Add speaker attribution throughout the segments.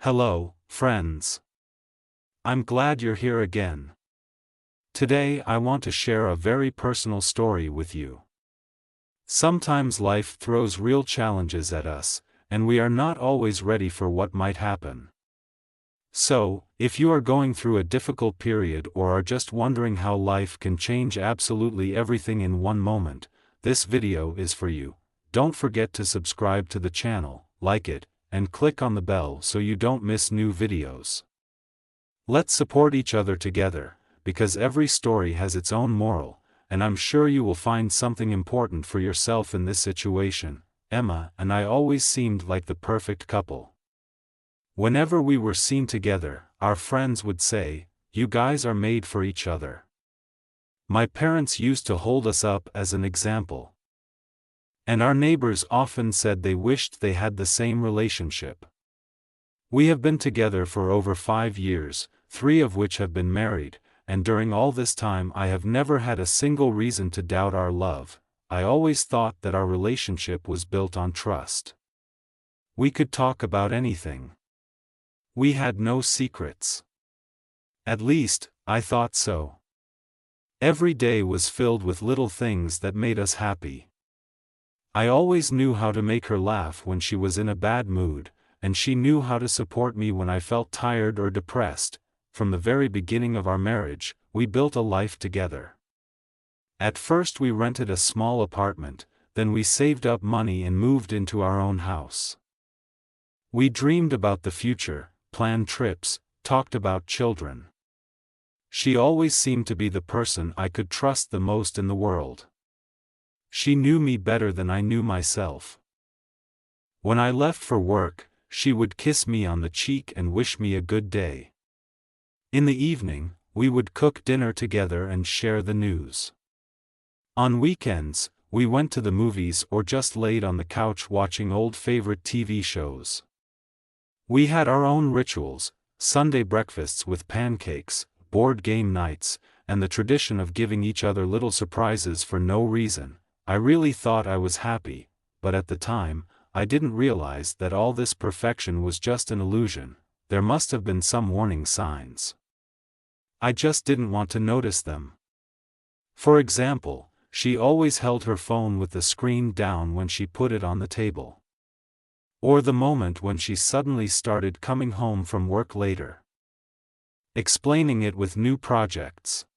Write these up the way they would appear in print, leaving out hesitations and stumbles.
Speaker 1: Hello, friends. I'm glad you're here again. Today I want to share a very personal story with you. Sometimes life throws real challenges at us, and we are not always ready for what might happen. So, if you are going through a difficult period or are just wondering how life can change absolutely everything in one moment, this video is for you. Don't forget to subscribe to the channel, like it, and click on the bell so you don't miss new videos. Let's support each other together, because every story has its own moral, and I'm sure you will find something important for yourself in this situation. Emma and I always seemed like the perfect couple. Whenever we were seen together, our friends would say, "You guys are made for each other." My parents used to hold us up as an example. And our neighbors often said they wished they had the same relationship. We have been together for over 5 years, 3 of which have been married, and during all this time I have never had a single reason to doubt our love. I always thought that our relationship was built on trust. We could talk about anything. We had no secrets. At least, I thought so. Every day was filled with little things that made us happy. I always knew how to make her laugh when she was in a bad mood, and she knew how to support me when I felt tired or depressed. From the very beginning of our marriage, we built a life together. At first we rented a small apartment, then we saved up money and moved into our own house. We dreamed about the future, planned trips, talked about children. She always seemed to be the person I could trust the most in the world. She knew me better than I knew myself. When I left for work, she would kiss me on the cheek and wish me a good day. In the evening, we would cook dinner together and share the news. On weekends, we went to the movies or just laid on the couch watching old favorite TV shows. We had our own rituals: Sunday breakfasts with pancakes, board game nights, and the tradition of giving each other little surprises for no reason. I really thought I was happy, but at the time, I didn't realize that all this perfection was just an illusion. There must have been some warning signs. I just didn't want to notice them. For example, she always held her phone with the screen down when she put it on the table. Or the moment when she suddenly started coming home from work later, explaining it with new projects.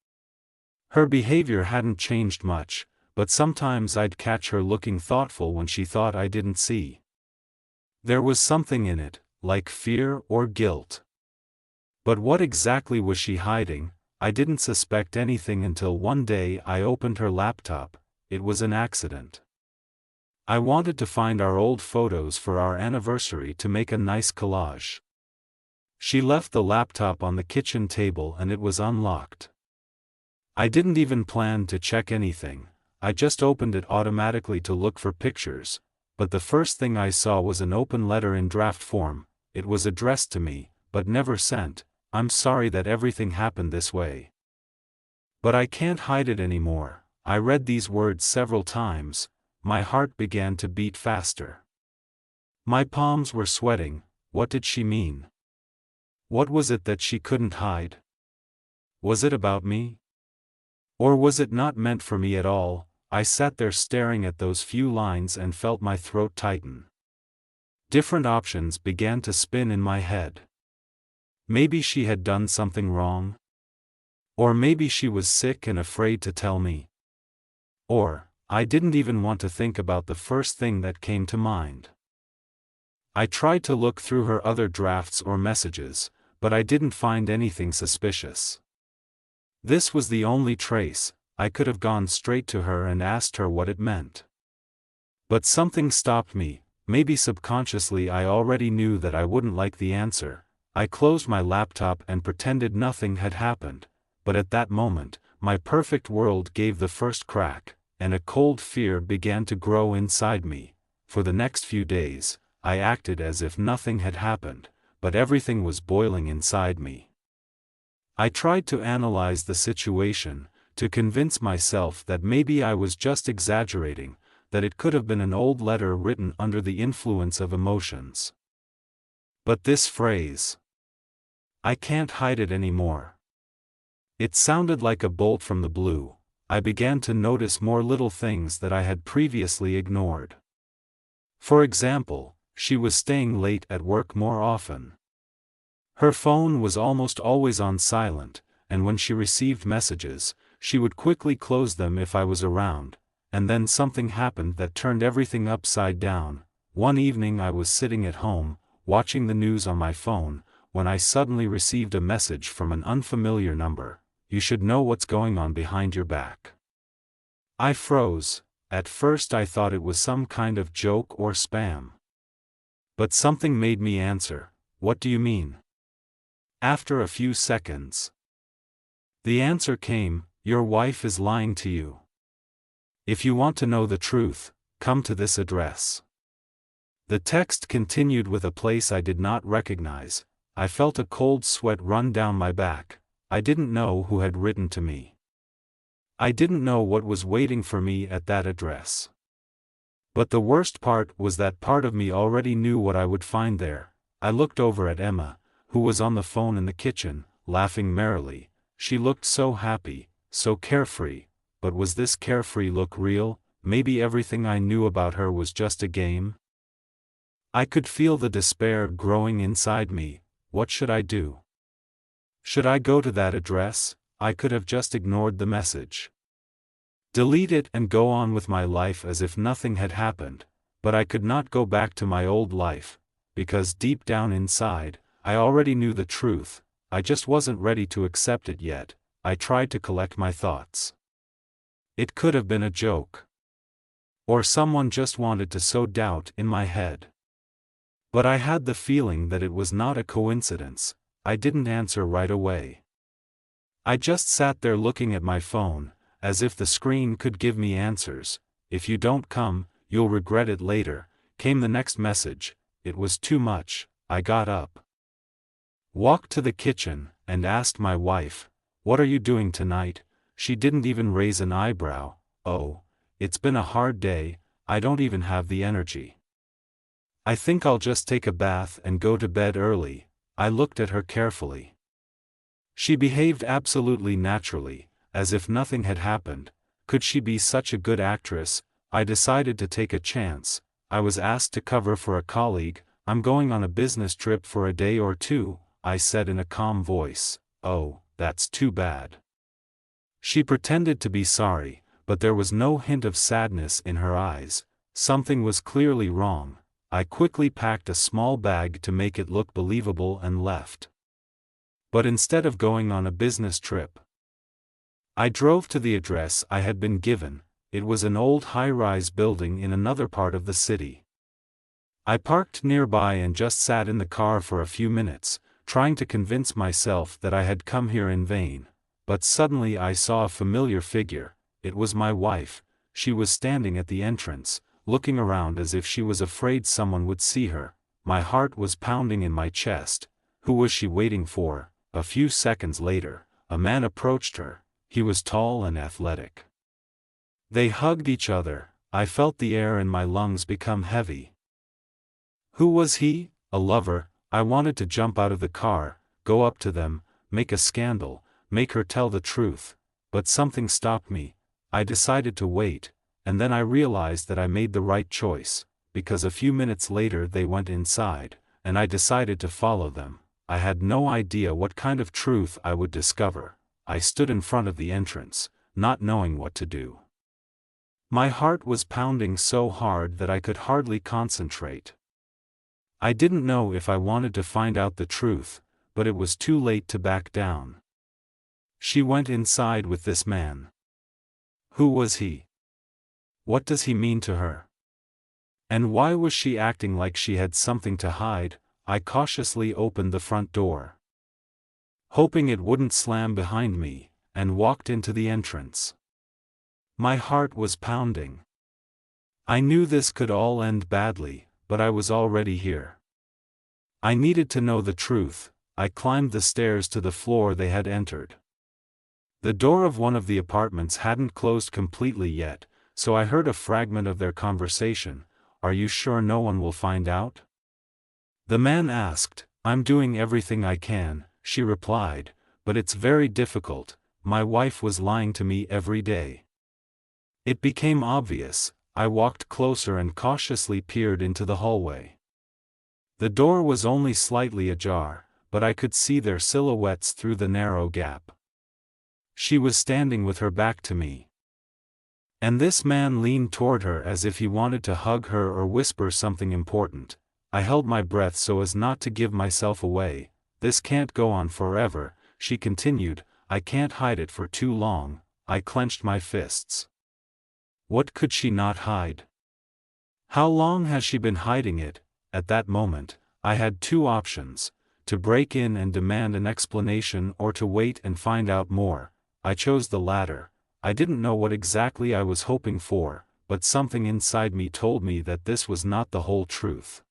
Speaker 1: Her behavior hadn't changed much, but sometimes I'd catch her looking thoughtful when she thought I didn't see. There was something in it, like fear or guilt. But what exactly was she hiding? I didn't suspect anything until one day I opened her laptop. It was an accident. I wanted to find our old photos for our anniversary to make a nice collage. She left the laptop on the kitchen table and it was unlocked. I didn't even plan to check anything. I just opened it automatically to look for pictures, but the first thing I saw was an open letter in draft form. It was addressed to me, but never sent. "I'm sorry that everything happened this way. But I can't hide it anymore." I read these words several times. My heart began to beat faster. My palms were sweating. What did she mean? What was it that she couldn't hide? Was it about me? Or was it not meant for me at all? I sat there staring at those few lines and felt my throat tighten. Different options began to spin in my head. Maybe she had done something wrong. Or maybe she was sick and afraid to tell me. Or, I didn't even want to think about the first thing that came to mind. I tried to look through her other drafts or messages, but I didn't find anything suspicious. This was the only trace. I could have gone straight to her and asked her what it meant. But something stopped me. Maybe subconsciously I already knew that I wouldn't like the answer. I closed my laptop and pretended nothing had happened, but at that moment, my perfect world gave the first crack, and a cold fear began to grow inside me. For the next few days, I acted as if nothing had happened, but everything was boiling inside me. I tried to analyze the situation, to convince myself that maybe I was just exaggerating, that it could have been an old letter written under the influence of emotions. But this phrase, "I can't hide it anymore." It sounded like a bolt from the blue. I began to notice more little things that I had previously ignored. For example, she was staying late at work more often. Her phone was almost always on silent, and when she received messages, she would quickly close them if I was around, and then something happened that turned everything upside down. One evening I was sitting at home, watching the news on my phone, when I suddenly received a message from an unfamiliar number. "You should know what's going on behind your back." I froze. At first I thought it was some kind of joke or spam. But something made me answer, "What do you mean?" After a few seconds, the answer came, "Your wife is lying to you. If you want to know the truth, come to this address." The text continued with a place I did not recognize. I felt a cold sweat run down my back. I didn't know who had written to me. I didn't know what was waiting for me at that address. But the worst part was that part of me already knew what I would find there. I looked over at Emma, who was on the phone in the kitchen, laughing merrily. She looked so happy, so carefree. But was this carefree look real? Maybe everything I knew about her was just a game? I could feel the despair growing inside me. What should I do? Should I go to that address? I could have just ignored the message, delete it and go on with my life as if nothing had happened, but I could not go back to my old life, because deep down inside, I already knew the truth. I just wasn't ready to accept it yet. I tried to collect my thoughts. It could have been a joke. Or someone just wanted to sow doubt in my head. But I had the feeling that it was not a coincidence. I didn't answer right away. I just sat there looking at my phone, as if the screen could give me answers. "If you don't come, you'll regret it later," came the next message. It was too much. I got up, walked to the kitchen, and asked my wife, "What are you doing tonight?" She didn't even raise an eyebrow. "Oh, it's been a hard day, I don't even have the energy. I think I'll just take a bath and go to bed early." I looked at her carefully. She behaved absolutely naturally, as if nothing had happened. Could she be such a good actress? I decided to take a chance. I was asked to cover for a colleague. "I'm going on a business trip for a day or two," I said in a calm voice. "Oh, that's too bad." She pretended to be sorry, but there was no hint of sadness in her eyes. Something was clearly wrong. I quickly packed a small bag to make it look believable and left. But instead of going on a business trip, I drove to the address I had been given. It was an old high-rise building in another part of the city. I parked nearby and just sat in the car for a few minutes, trying to convince myself that I had come here in vain. But suddenly I saw a familiar figure. It was my wife. She was standing at the entrance, looking around as if she was afraid someone would see her. My heart was pounding in my chest. Who was she waiting for? A few seconds later, a man approached her. He was tall and athletic. They hugged each other. I felt the air in my lungs become heavy. Who was he? A lover? I wanted to jump out of the car, go up to them, make a scandal, make her tell the truth. But something stopped me. I decided to wait. And then I realized that I made the right choice, because a few minutes later they went inside, and I decided to follow them. I had no idea what kind of truth I would discover. I stood in front of the entrance, not knowing what to do. My heart was pounding so hard that I could hardly concentrate. I didn't know if I wanted to find out the truth, but it was too late to back down. She went inside with this man. Who was he? What does he mean to her? And why was she acting like she had something to hide? I cautiously opened the front door, hoping it wouldn't slam behind me, and walked into the entrance. My heart was pounding. I knew this could all end badly, but I was already here. I needed to know the truth. I climbed the stairs to the floor they had entered. The door of one of the apartments hadn't closed completely yet, so I heard a fragment of their conversation. "Are you sure no one will find out?" The man asked. I'm doing everything I can, she replied, but it's very difficult. My wife was lying to me every day. It became obvious. I walked closer and cautiously peered into the hallway. The door was only slightly ajar, but I could see their silhouettes through the narrow gap. She was standing with her back to me. And this man leaned toward her as if he wanted to hug her or whisper something important. I held my breath so as not to give myself away. This can't go on forever, she continued. I can't hide it for too long. I clenched my fists. What could she not hide? How long has she been hiding it? At that moment, I had two options: to break in and demand an explanation or to wait and find out more. I chose the latter. I didn't know what exactly I was hoping for, but something inside me told me that this was not the whole truth.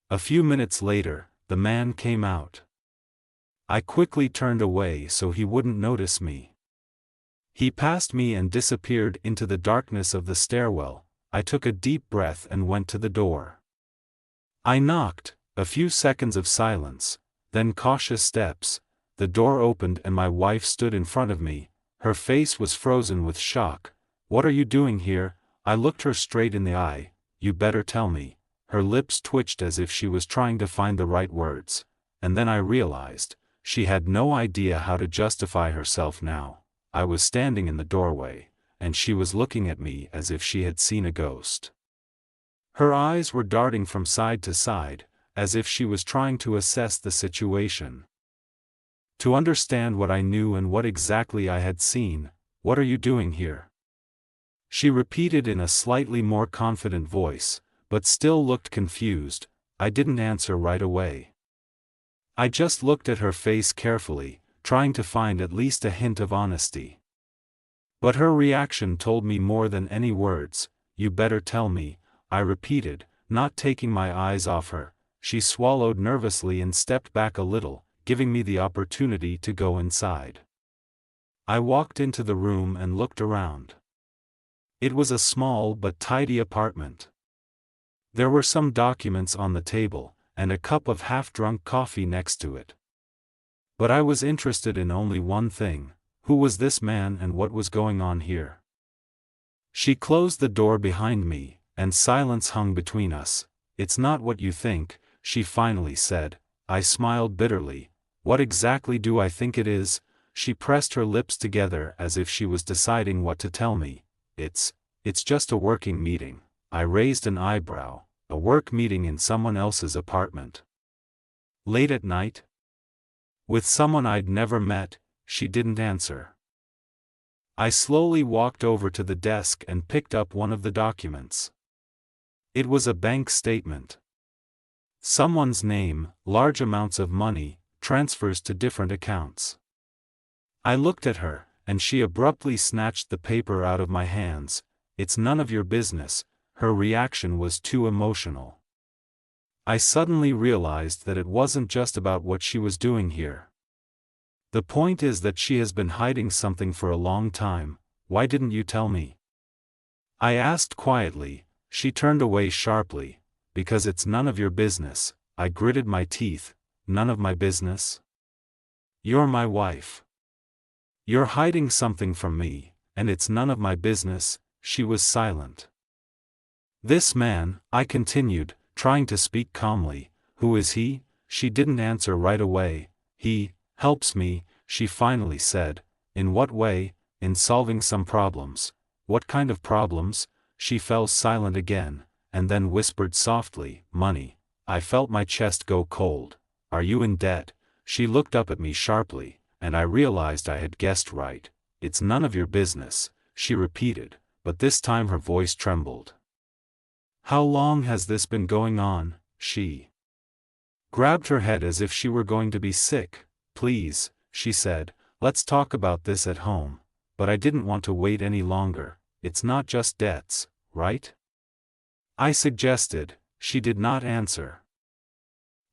Speaker 1: A few minutes later, the man came out. I quickly turned away so he wouldn't notice me. He passed me and disappeared into the darkness of the stairwell. I took a deep breath and went to the door. I knocked. A few seconds of silence, then cautious steps. The door opened and my wife stood in front of me. Her face was frozen with shock. What are you doing here? I looked her straight in the eye. You better tell me. Her lips twitched as if she was trying to find the right words. And then I realized, she had no idea how to justify herself now. I was standing in the doorway, and she was looking at me as if she had seen a ghost. Her eyes were darting from side to side, as if she was trying to assess the situation. To understand what I knew and what exactly I had seen. What are you doing here? She repeated in a slightly more confident voice, but still looked confused. I didn't answer right away. I just looked at her face carefully, trying to find at least a hint of honesty. But her reaction told me more than any words. You better tell me, I repeated, not taking my eyes off her. She swallowed nervously and stepped back a little, giving me the opportunity to go inside. I walked into the room and looked around. It was a small but tidy apartment. There were some documents on the table, and a cup of half-drunk coffee next to it. But I was interested in only one thing: who was this man and what was going on here? She closed the door behind me, and silence hung between us. It's not what you think, she finally said. I smiled bitterly. What exactly do I think it is? She pressed her lips together as if she was deciding what to tell me. It's just a working meeting. I raised an eyebrow. A work meeting in someone else's apartment. Late at night? With someone I'd never met? She didn't answer. I slowly walked over to the desk and picked up one of the documents. It was a bank statement. Someone's name, large amounts of money, transfers to different accounts. I looked at her, and she abruptly snatched the paper out of my hands. It's none of your business. Her reaction was too emotional. I suddenly realized that it wasn't just about what she was doing here. The point is that she has been hiding something for a long time. Why didn't you tell me? I asked quietly. She turned away sharply. Because it's none of your business. I gritted my teeth. None of my business? You're my wife. You're hiding something from me, and it's none of my business. She was silent. This man, I continued, trying to speak calmly, who is he? She didn't answer right away. He helps me, she finally said. In what way? In solving some problems. What kind of problems? She fell silent again, and then whispered softly, money. I felt my chest go cold. Are you in debt? She looked up at me sharply, and I realized I had guessed right. It's none of your business, she repeated, but this time her voice trembled. How long has this been going on? She grabbed her head as if she were going to be sick. Please, she said, let's talk about this at home. But I didn't want to wait any longer. It's not just debts, right? I suggested. She did not answer.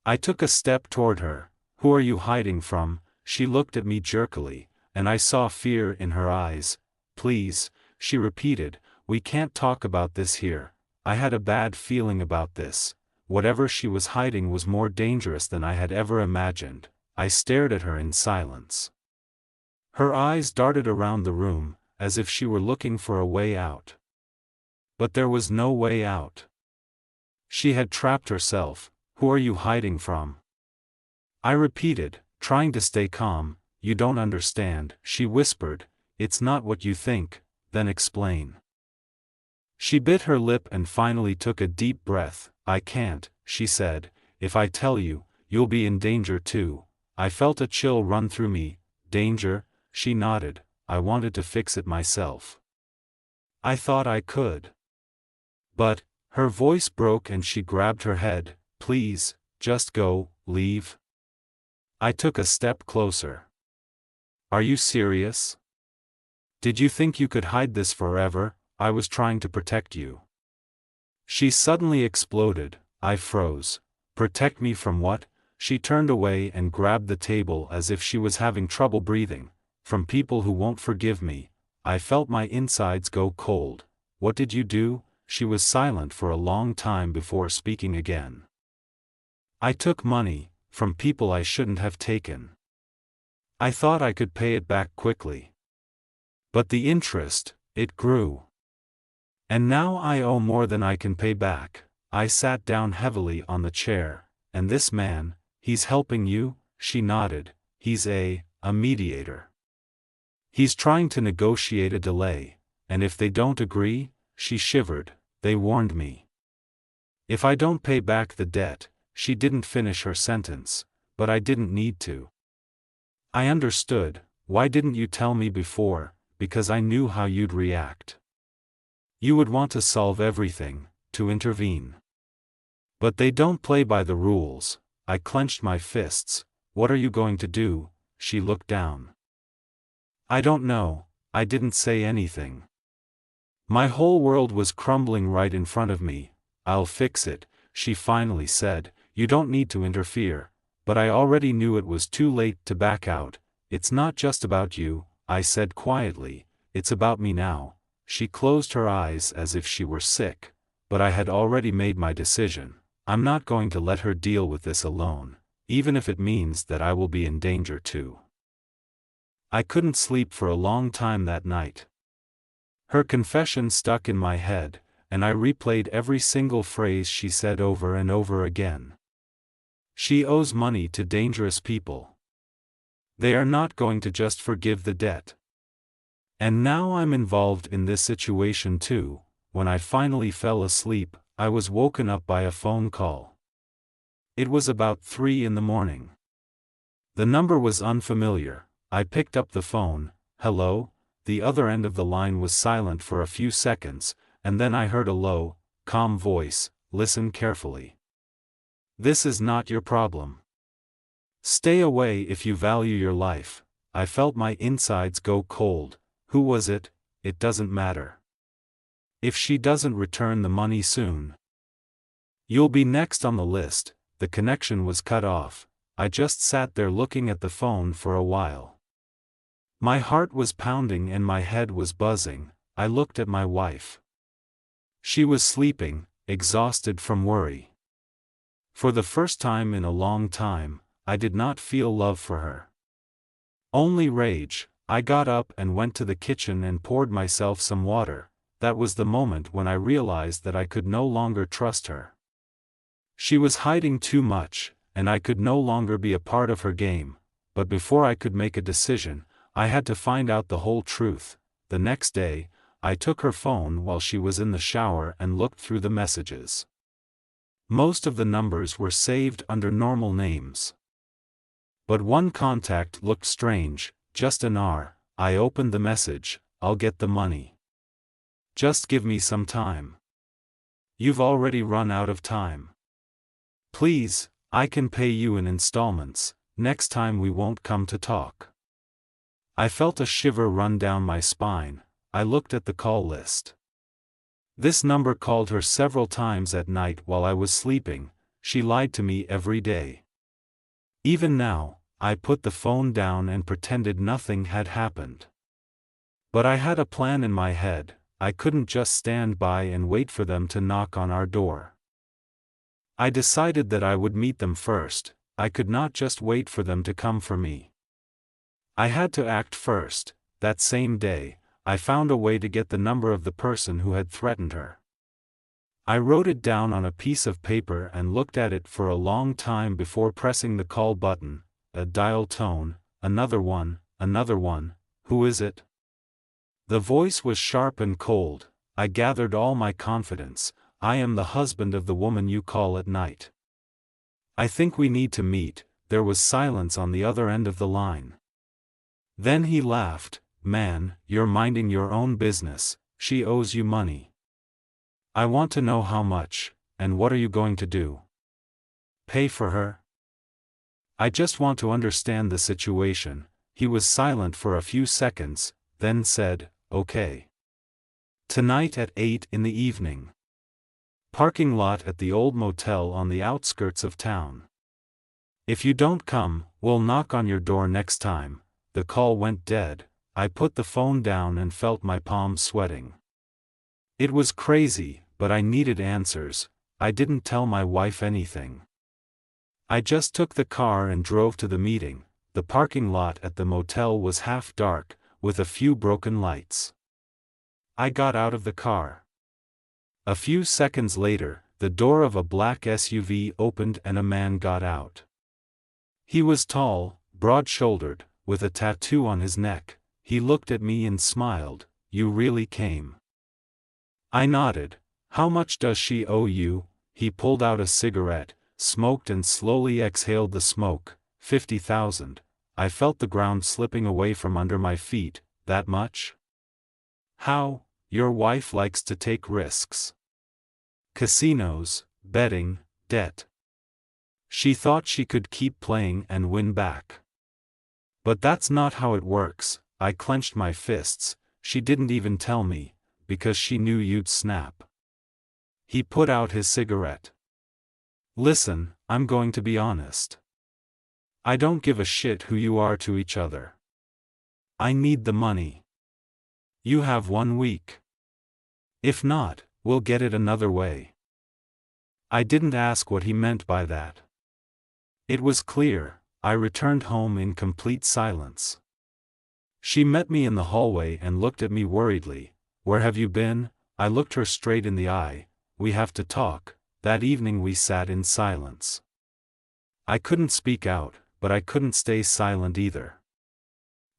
Speaker 1: I took a step toward her. Who are you hiding from? She looked at me jerkily, and I saw fear in her eyes. Please, she repeated, we can't talk about this here. I had a bad feeling about this. whatever she was hiding was more dangerous than I had ever imagined. I stared at her in silence. Her eyes darted around the room, as if she were looking for a way out. But there was no way out. She had trapped herself. Who are you hiding from? I repeated, trying to stay calm. You don't understand, she whispered. It's not what you think. Then explain. She bit her lip and finally took a deep breath. I can't, she said. If I tell you, you'll be in danger too. I felt a chill run through me. Danger? She nodded. I wanted to fix it myself. I thought I could. But, her voice broke and she grabbed her head. Please, just go, leave. I took a step closer. Are you serious? Did you think you could hide this forever? I was trying to protect you. She suddenly exploded. I froze. Protect me from what? She turned away and grabbed the table as if she was having trouble breathing. From people who won't forgive me. I felt my insides go cold. What did you do? She was silent for a long time before speaking again. I took money, from people I shouldn't have taken. I thought I could pay it back quickly. But the interest, it grew. And now I owe more than I can pay back. I sat down heavily on the chair. And this man, he's helping you? She nodded. He's a mediator. He's trying to negotiate a delay. And if they don't agree, she shivered, they warned me. If I don't pay back the debt, she didn't finish her sentence, but I didn't need to. I understood. Why didn't you tell me before? Because I knew how you'd react. You would want to solve everything, to intervene. But they don't play by the rules. I clenched my fists. What are you going to do? She looked down. I don't know. I didn't say anything. My whole world was crumbling right in front of me. I'll fix it, she finally said. You don't need to interfere. But I already knew it was too late to back out. It's not just about you, I said quietly. It's about me now. She closed her eyes as if she were sick. But I had already made my decision. I'm not going to let her deal with this alone, even if it means that I will be in danger too. I couldn't sleep for a long time that night. Her confession stuck in my head, and I replayed every single phrase she said over and over again. She owes money to dangerous people. They are not going to just forgive the debt. And now I'm involved in this situation too. When I finally fell asleep, I was woken up by a phone call. It was about 3 in the morning. The number was unfamiliar. I picked up the phone. Hello? The other end of the line was silent for a few seconds, and then I heard a low, calm voice. Listen carefully. This is not your problem. Stay away if you value your life. I felt my insides go cold. Who was it? It doesn't matter. If she doesn't return the money soon, you'll be next on the list. The connection was cut off. I just sat there looking at the phone for a while. My heart was pounding and my head was buzzing. I looked at my wife. She was sleeping, exhausted from worry. For the first time in a long time, I did not feel love for her. Only rage. I got up and went to the kitchen and poured myself some water. That was the moment when I realized that I could no longer trust her. She was hiding too much, and I could no longer be a part of her game. But before I could make a decision, I had to find out the whole truth. The next day, I took her phone while she was in the shower and looked through the messages. Most of the numbers were saved under normal names. But one contact looked strange, just an R. I opened the message. I'll get the money. Just give me some time. You've already run out of time. Please, I can pay you in installments. Next time we won't come to talk. I felt a shiver run down my spine. I looked at the call list. This number called her several times at night while I was sleeping. She lied to me every day. Even now, I put the phone down and pretended nothing had happened. But I had a plan in my head. I couldn't just stand by and wait for them to knock on our door. I decided that I would meet them first. I could not just wait for them to come for me. I had to act first. That same day, I found a way to get the number of the person who had threatened her. I wrote it down on a piece of paper and looked at it for a long time before pressing the call button. A dial tone, another one, who is it? The voice was sharp and cold. I gathered all my confidence. I am the husband of the woman you call at night. I think we need to meet. There was silence on the other end of the line. Then he laughed. Man, you're minding your own business. She owes you money. I want to know how much, and what are you going to do? Pay for her? I just want to understand the situation. He was silent for a few seconds, then said, okay. Tonight at 8 in the evening. Parking lot at the old motel on the outskirts of town. If you don't come, we'll knock on your door next time. The call went dead. I put the phone down and felt my palms sweating. It was crazy, but I needed answers. I didn't tell my wife anything. I just took the car and drove to the meeting. The parking lot at the motel was half dark, with a few broken lights. I got out of the car. A few seconds later, the door of a black SUV opened and a man got out. He was tall, broad-shouldered, with a tattoo on his neck. He looked at me and smiled. You really came. I nodded. How much does she owe you? He pulled out a cigarette, smoked and slowly exhaled the smoke. 50,000. I felt the ground slipping away from under my feet. That much? How? Your wife likes to take risks. Casinos, betting, debt. She thought she could keep playing and win back. But that's not how it works. I clenched my fists. She didn't even tell me, because she knew you'd snap. He put out his cigarette. Listen, I'm going to be honest. I don't give a shit who you are to each other. I need the money. You have 1 week. If not, we'll get it another way. I didn't ask what he meant by that. It was clear. I returned home in complete silence. She met me in the hallway and looked at me worriedly. Where have you been? I looked her straight in the eye. We have to talk. That evening we sat in silence. I couldn't speak out, but I couldn't stay silent either.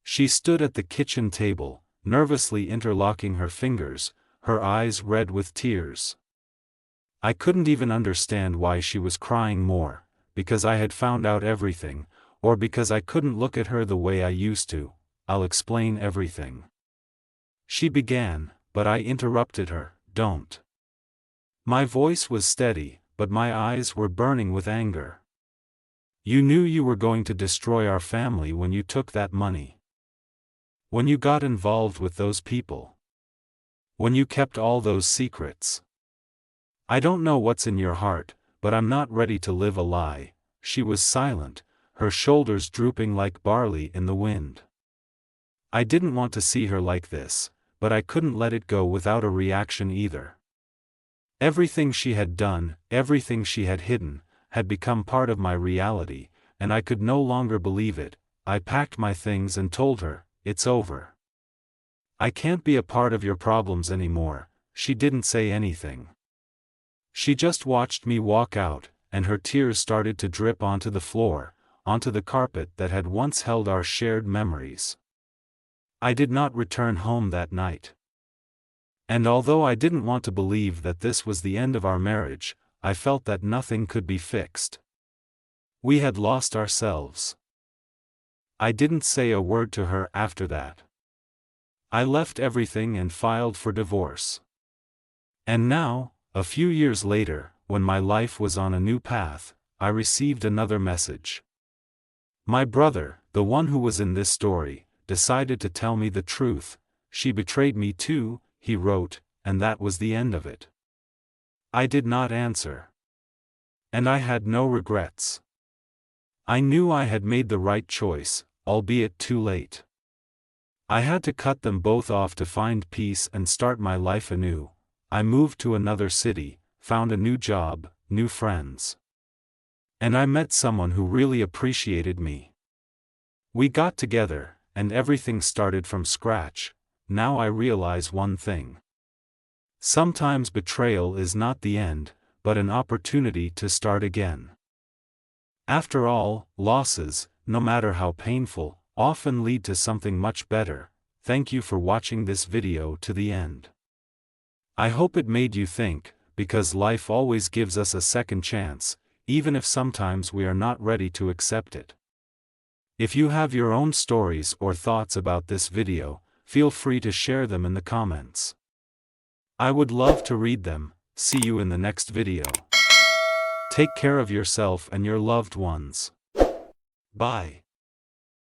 Speaker 1: She stood at the kitchen table, nervously interlocking her fingers, her eyes red with tears. I couldn't even understand why she was crying more, because I had found out everything, or because I couldn't look at her the way I used to. I'll explain everything. She began, but I interrupted her. Don't. My voice was steady, but my eyes were burning with anger. You knew you were going to destroy our family when you took that money. When you got involved with those people. When you kept all those secrets. I don't know what's in your heart, but I'm not ready to live a lie. She was silent, her shoulders drooping like barley in the wind. I didn't want to see her like this, but I couldn't let it go without a reaction either. Everything she had done, everything she had hidden, had become part of my reality, and I could no longer believe it. I packed my things and told her, it's over. I can't be a part of your problems anymore. She didn't say anything. She just watched me walk out, and her tears started to drip onto the floor, onto the carpet that had once held our shared memories. I did not return home that night. And although I didn't want to believe that this was the end of our marriage, I felt that nothing could be fixed. We had lost ourselves. I didn't say a word to her after that. I left everything and filed for divorce. And now, a few years later, when my life was on a new path, I received another message. My brother, the one who was in this story, decided to tell me the truth. She betrayed me too, he wrote, and that was the end of it. I did not answer. And I had no regrets. I knew I had made the right choice, albeit too late. I had to cut them both off to find peace and start my life anew. I moved to another city, found a new job, new friends. And I met someone who really appreciated me. We got together, and everything started from scratch. Now I realize one thing. Sometimes betrayal is not the end, but an opportunity to start again. After all, losses, no matter how painful, often lead to something much better. Thank you for watching this video to the end. I hope it made you think, because life always gives us a second chance, even if sometimes we are not ready to accept it. If you have your own stories or thoughts about this video, feel free to share them in the comments. I would love to read them. See you in the next video. Take care of yourself and your loved ones. Bye.